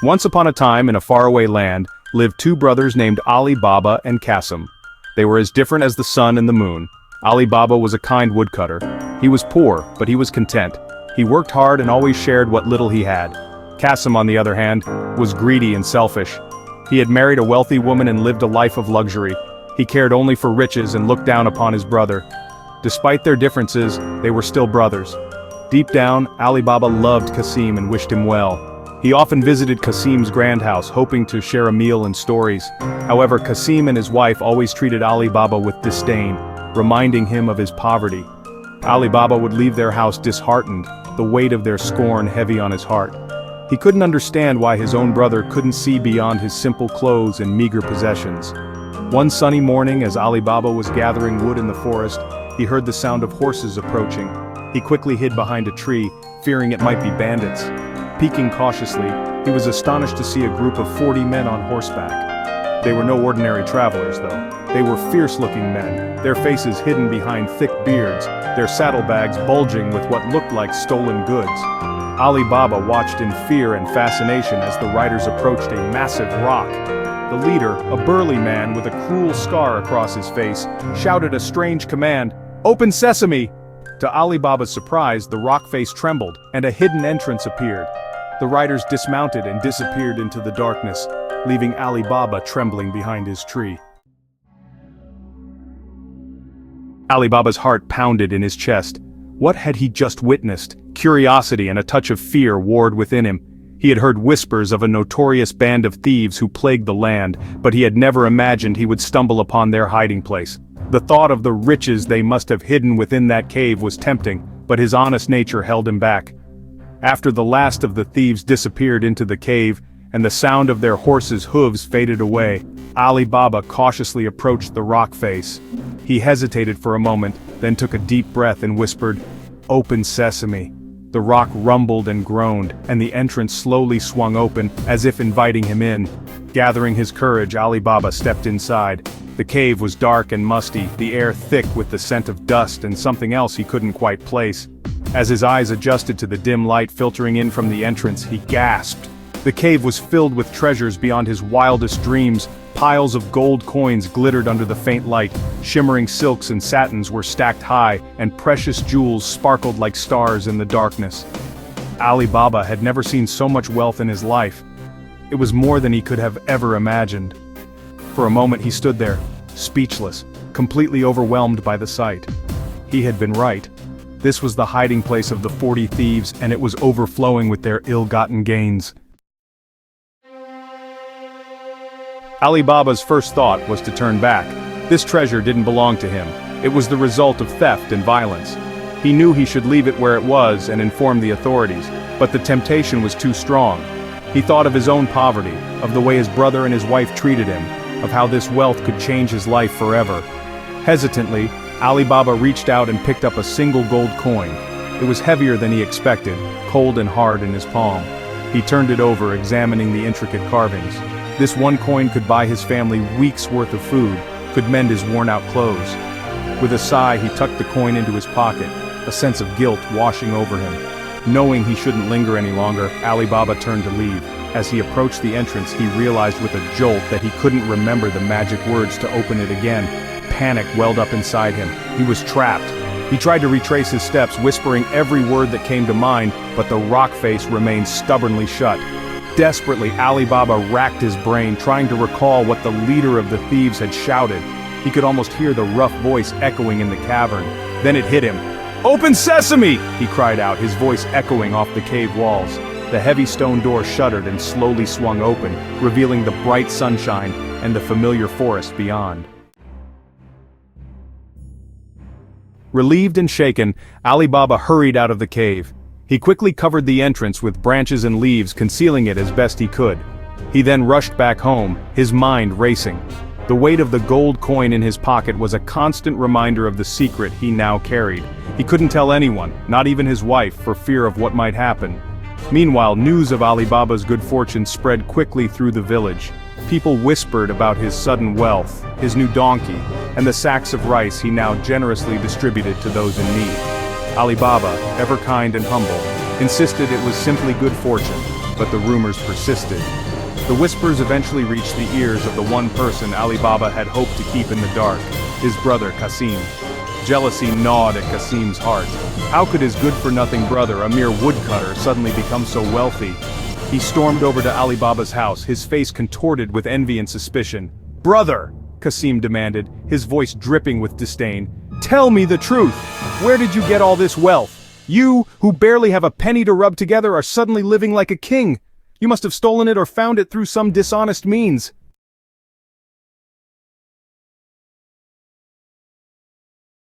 Once upon a time in a faraway land, lived two brothers named Ali Baba and Cassim. They were as different as the sun and the moon. Ali Baba was a kind woodcutter. He was poor, but he was content. He worked hard and always shared what little he had. Cassim, on the other hand, was greedy and selfish. He had married a wealthy woman and lived a life of luxury. He cared only for riches and looked down upon his brother. Despite their differences, they were still brothers. Deep down, Ali Baba loved Cassim and wished him well. He often visited Cassim's grand house, hoping to share a meal and stories. However, Cassim and his wife always treated Ali Baba with disdain, reminding him of his poverty. Ali Baba would leave their house disheartened, the weight of their scorn heavy on his heart. He couldn't understand why his own brother couldn't see beyond his simple clothes and meager possessions. One sunny morning, as Ali Baba was gathering wood in the forest, he heard the sound of horses approaching. He quickly hid behind a tree, fearing it might be bandits. Peeking cautiously, he was astonished to see a group of 40 men on horseback. They were no ordinary travelers, though. They were fierce-looking men, their faces hidden behind thick beards, their saddlebags bulging with what looked like stolen goods. Ali Baba watched in fear and fascination as the riders approached a massive rock. The leader, a burly man with a cruel scar across his face, shouted a strange command, "Open Sesame!" To Ali Baba's surprise, the rock face trembled, and a hidden entrance appeared. The riders dismounted and disappeared into the darkness, leaving Ali Baba trembling behind his tree. Ali Baba's heart pounded in his chest. What had he just witnessed? Curiosity and a touch of fear warred within him. He had heard whispers of a notorious band of thieves who plagued the land, but he had never imagined he would stumble upon their hiding place. The thought of the riches they must have hidden within that cave was tempting, but his honest nature held him back. After the last of the thieves disappeared into the cave, and the sound of their horses' hooves faded away, Ali Baba cautiously approached the rock face. He hesitated for a moment, then took a deep breath and whispered, "Open Sesame." The rock rumbled and groaned, and the entrance slowly swung open, as if inviting him in. Gathering his courage, Ali Baba stepped inside. The cave was dark and musty, the air thick with the scent of dust and something else he couldn't quite place. As his eyes adjusted to the dim light filtering in from the entrance, he gasped. The cave was filled with treasures beyond his wildest dreams. Piles of gold coins glittered under the faint light, shimmering silks and satins were stacked high, and precious jewels sparkled like stars in the darkness. Ali Baba had never seen so much wealth in his life. It was more than he could have ever imagined. For a moment he stood there, speechless, completely overwhelmed by the sight. He had been right. This was the hiding place of the 40 thieves, and it was overflowing with their ill-gotten gains. Ali Baba's first thought was to turn back. This treasure didn't belong to him. It was the result of theft and violence. He knew he should leave it where it was and inform the authorities, but the temptation was too strong. He thought of his own poverty, of the way his brother and his wife treated him, of how this wealth could change his life forever. Hesitantly, Ali Baba reached out and picked up a single gold coin. It was heavier than he expected, cold and hard in his palm. He turned it over, examining the intricate carvings. This one coin could buy his family weeks' worth of food, could mend his worn-out clothes. With a sigh, he tucked the coin into his pocket, a sense of guilt washing over him. Knowing he shouldn't linger any longer, Ali Baba turned to leave. As he approached the entrance, he realized with a jolt that he couldn't remember the magic words to open it again. Panic welled up inside him. He was trapped. He tried to retrace his steps, whispering every word that came to mind, but the rock face remained stubbornly shut. Desperately, Ali Baba racked his brain, trying to recall what the leader of the thieves had shouted. He could almost hear the rough voice echoing in the cavern. Then it hit him. "Open Sesame!" he cried out, his voice echoing off the cave walls. The heavy stone door shuddered and slowly swung open, revealing the bright sunshine and the familiar forest beyond. Relieved and shaken, Ali Baba hurried out of the cave. He quickly covered the entrance with branches and leaves, concealing it as best he could. He then rushed back home, his mind racing. The weight of the gold coin in his pocket was a constant reminder of the secret he now carried. He couldn't tell anyone, not even his wife, for fear of what might happen. Meanwhile, news of Ali Baba's good fortune spread quickly through the village. People whispered about his sudden wealth, his new donkey, and the sacks of rice he now generously distributed to those in need. Ali Baba, ever kind and humble, insisted it was simply good fortune, but the rumors persisted. The whispers eventually reached the ears of the one person Ali Baba had hoped to keep in the dark, his brother Cassim. Jealousy gnawed at Cassim's heart. How could his good-for-nothing brother, a mere woodcutter, suddenly become so wealthy? He stormed over to Ali Baba's house, his face contorted with envy and suspicion. "Brother," Cassim demanded, his voice dripping with disdain, "tell me the truth! Where did you get all this wealth? You, who barely have a penny to rub together, are suddenly living like a king. You must have stolen it or found it through some dishonest means."